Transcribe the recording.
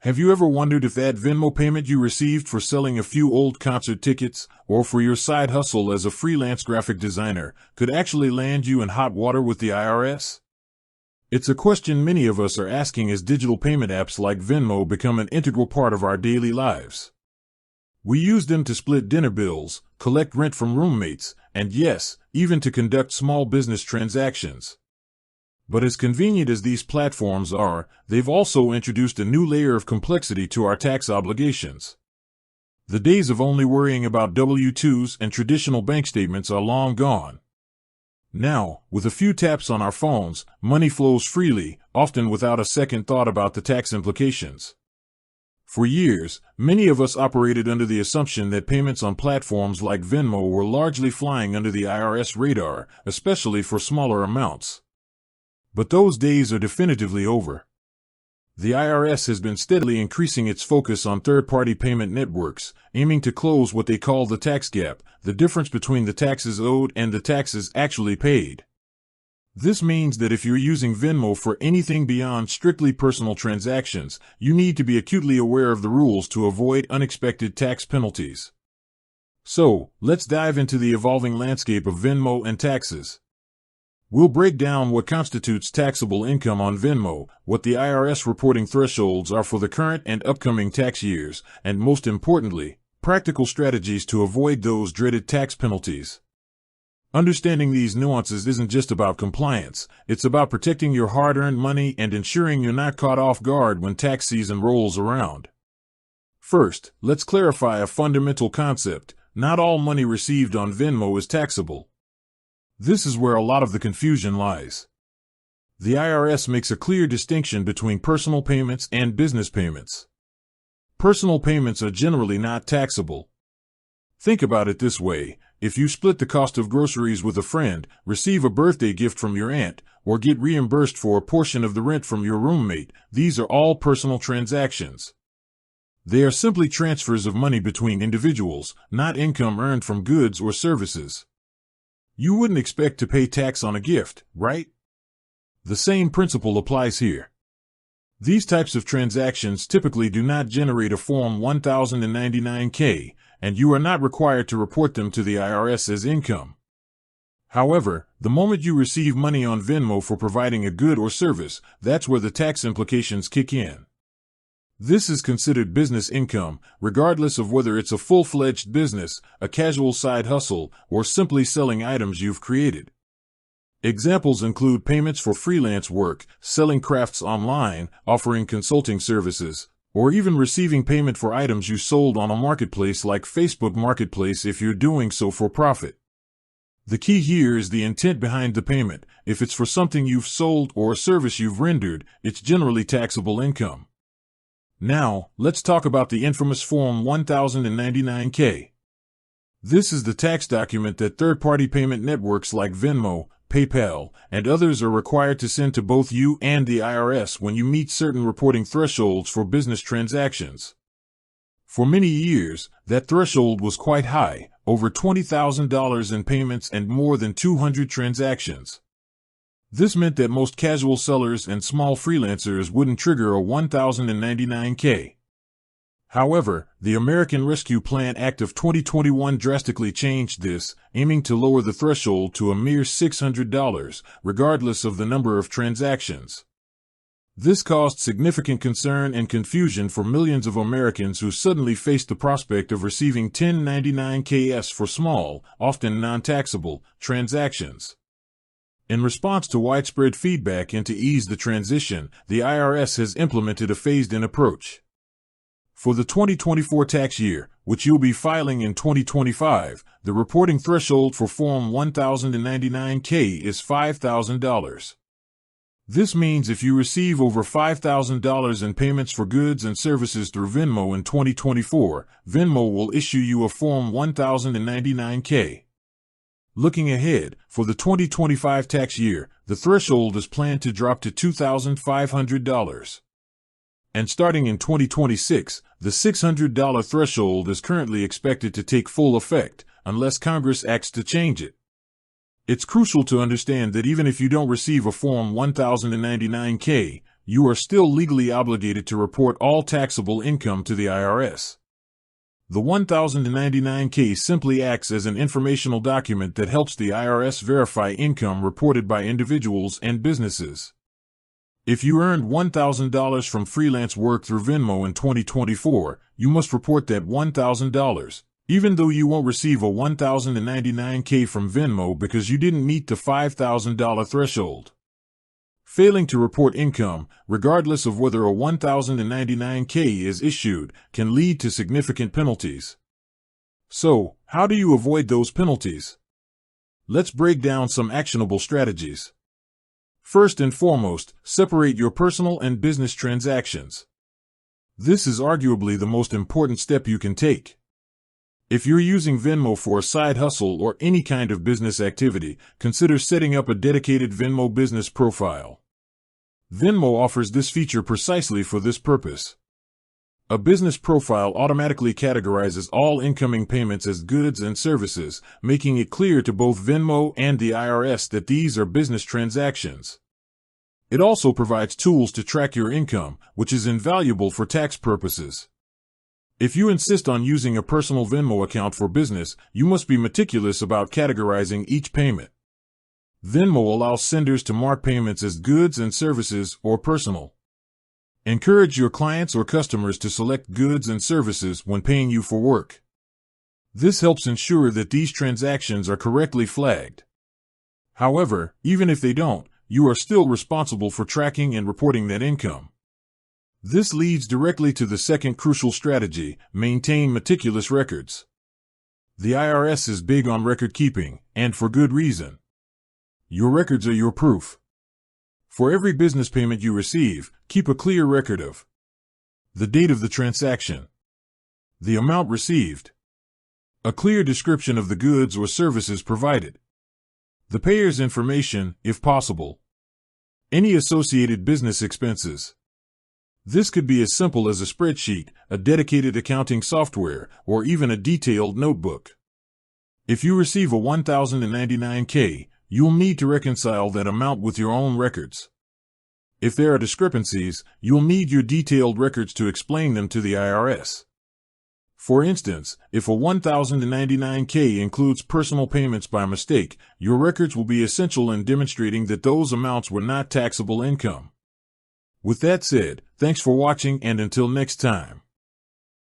Have you ever wondered if that Venmo payment you received for selling a few old concert tickets, or for your side hustle as a freelance graphic designer, could actually land you in hot water with the IRS? It's a question many of us are asking as digital payment apps like Venmo become an integral part of our daily lives. We use them to split dinner bills, collect rent from roommates, and yes, even to conduct small business transactions. But as convenient as these platforms are, they've also introduced a new layer of complexity to our tax obligations. The days of only worrying about W-2s and traditional bank statements are long gone. Now, with a few taps on our phones, money flows freely, often without a second thought about the tax implications. For years, many of us operated under the assumption that payments on platforms like Venmo were largely flying under the IRS radar, especially for smaller amounts. But those days are definitively over. The IRS has been steadily increasing its focus on third-party payment networks, aiming to close what they call the tax gap, the difference between the taxes owed and the taxes actually paid. This means that if you're using Venmo for anything beyond strictly personal transactions, you need to be acutely aware of the rules to avoid unexpected tax penalties. So, let's dive into the evolving landscape of Venmo and taxes. We'll break down what constitutes taxable income on Venmo, what the IRS reporting thresholds are for the current and upcoming tax years, and most importantly, practical strategies to avoid those dreaded tax penalties. Understanding these nuances isn't just about compliance, it's about protecting your hard-earned money and ensuring you're not caught off guard when tax season rolls around. First, let's clarify a fundamental concept: not all money received on Venmo is taxable. This is where a lot of the confusion lies. The IRS makes a clear distinction between personal payments and business payments. Personal payments are generally not taxable. Think about it this way: if you split the cost of groceries with a friend, receive a birthday gift from your aunt, or get reimbursed for a portion of the rent from your roommate, these are all personal transactions. They are simply transfers of money between individuals, not income earned from goods or services. You wouldn't expect to pay tax on a gift, right? The same principle applies here. These types of transactions typically do not generate a Form 1099-K, and you are not required to report them to the IRS as income. However, the moment you receive money on Venmo for providing a good or service, that's where the tax implications kick in. This is considered business income, regardless of whether it's a full-fledged business, a casual side hustle, or simply selling items you've created. Examples include payments for freelance work, selling crafts online, offering consulting services, or even receiving payment for items you sold on a marketplace like Facebook Marketplace if you're doing so for profit. The key here is the intent behind the payment. If it's for something you've sold or a service you've rendered, it's generally taxable income. Now, let's talk about the infamous Form 1099-K. This is the tax document that third-party payment networks like Venmo, PayPal, and others are required to send to both you and the IRS when you meet certain reporting thresholds for business transactions. For many years, that threshold was quite high, over $20,000 in payments and more than 200 transactions. This meant that most casual sellers and small freelancers wouldn't trigger a 1099-K. However, the American Rescue Plan Act of 2021 drastically changed this, aiming to lower the threshold to a mere $600, regardless of the number of transactions. This caused significant concern and confusion for millions of Americans who suddenly faced the prospect of receiving 1099-Ks for small, often non-taxable, transactions. In response to widespread feedback and to ease the transition, the IRS has implemented a phased-in approach. For the 2024 tax year, which you'll be filing in 2025, the reporting threshold for Form 1099-K is $5,000. This means if you receive over $5,000 in payments for goods and services through Venmo in 2024, Venmo will issue you a Form 1099-K. Looking ahead, for the 2025 tax year, the threshold is planned to drop to $2,500. And starting in 2026, the $600 threshold is currently expected to take full effect, unless Congress acts to change it. It's crucial to understand that even if you don't receive a Form 1099-K, you are still legally obligated to report all taxable income to the IRS. The 1099-K simply acts as an informational document that helps the IRS verify income reported by individuals and businesses. If you earned $1,000 from freelance work through Venmo in 2024, you must report that $1,000, even though you won't receive a 1099-K from Venmo because you didn't meet the $5,000 threshold. Failing to report income, regardless of whether a 1099-K is issued, can lead to significant penalties. So, how do you avoid those penalties? Let's break down some actionable strategies. First and foremost, separate your personal and business transactions. This is arguably the most important step you can take. If you're using Venmo for a side hustle or any kind of business activity, consider setting up a dedicated Venmo business profile. Venmo offers this feature precisely for this purpose. A business profile automatically categorizes all incoming payments as goods and services, making it clear to both Venmo and the IRS that these are business transactions. It also provides tools to track your income, which is invaluable for tax purposes. If you insist on using a personal Venmo account for business, you must be meticulous about categorizing each payment. Venmo allows senders to mark payments as goods and services or personal. Encourage your clients or customers to select goods and services when paying you for work. This helps ensure that these transactions are correctly flagged. However, even if they don't, you are still responsible for tracking and reporting that income. This leads directly to the second crucial strategy: maintain meticulous records. The IRS is big on record keeping, and for good reason. Your records are your proof. For every business payment you receive, keep a clear record of the date of the transaction, the amount received, a clear description of the goods or services provided, the payer's information, if possible, any associated business expenses. This could be as simple as a spreadsheet, a dedicated accounting software, or even a detailed notebook. If you receive a 1099-K, you'll need to reconcile that amount with your own records. If there are discrepancies, you'll need your detailed records to explain them to the IRS. For instance, if a 1099-K includes personal payments by mistake, your records will be essential in demonstrating that those amounts were not taxable income. With that said, thanks for watching, and until next time.